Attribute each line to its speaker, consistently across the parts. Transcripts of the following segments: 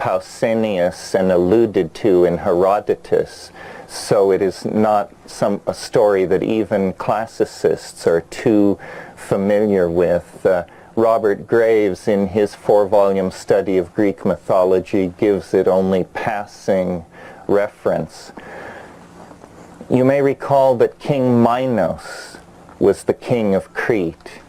Speaker 1: Pausanias and alluded to in Herodotus, so it is not a story that even classicists are too familiar with. Robert Graves, in his 4-volume study of Greek mythology, gives it only passing reference. You may recall that King Minos was the king of Crete,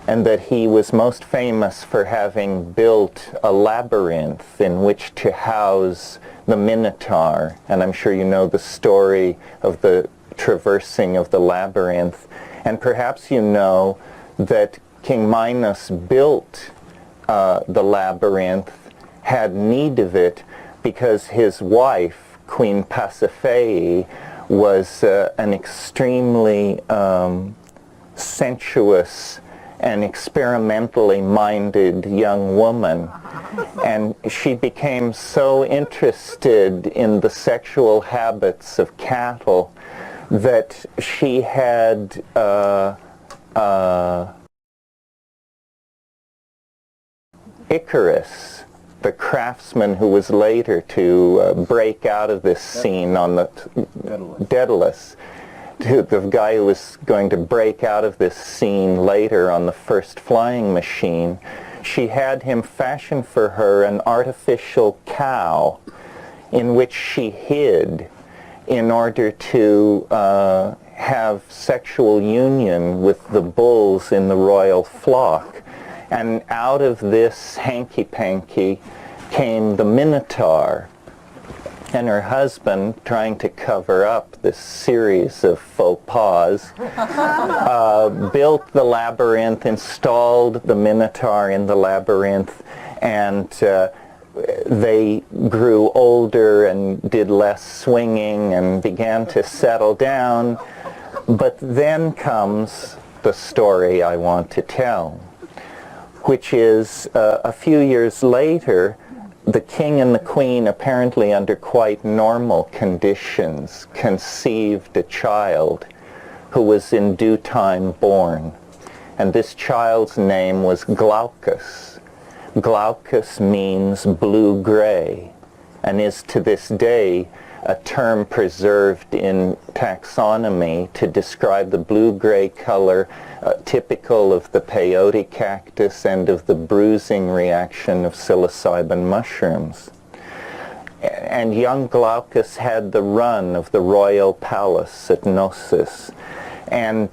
Speaker 1: and that he was most famous for having built a labyrinth in which to house the Minotaur. And I'm sure you know the story of the traversing of the labyrinth. And perhaps you know that King Minos built the labyrinth, had need of it, because his wife, Queen Pasiphae, was an extremely sensuous and experimentally minded young woman. And she became so interested in the sexual habits of cattle that she had Icarus, the craftsman who was later to break out of this scene on the Daedalus, the guy who was going to break out of this scene later on the first flying machine, she had him fashion for her an artificial cow in which she hid in order to have sexual union with the bulls in the royal flock. And out of this hanky-panky came the Minotaur, and her husband, trying to cover up this series of faux pas, built the labyrinth, installed the Minotaur in the labyrinth, and they grew older and did less swinging and began to settle down. But then comes the story I want to tell, which is a few years later, the king and the queen, apparently under quite normal conditions, conceived a child who was in due time born. And this child's name was Glaucus. Glaucus means blue-gray, and is to this day a term preserved in taxonomy to describe the blue-gray color typical of the peyote cactus and of the bruising reaction of psilocybin mushrooms. And young Glaucus had the run of the royal palace at Knossos. And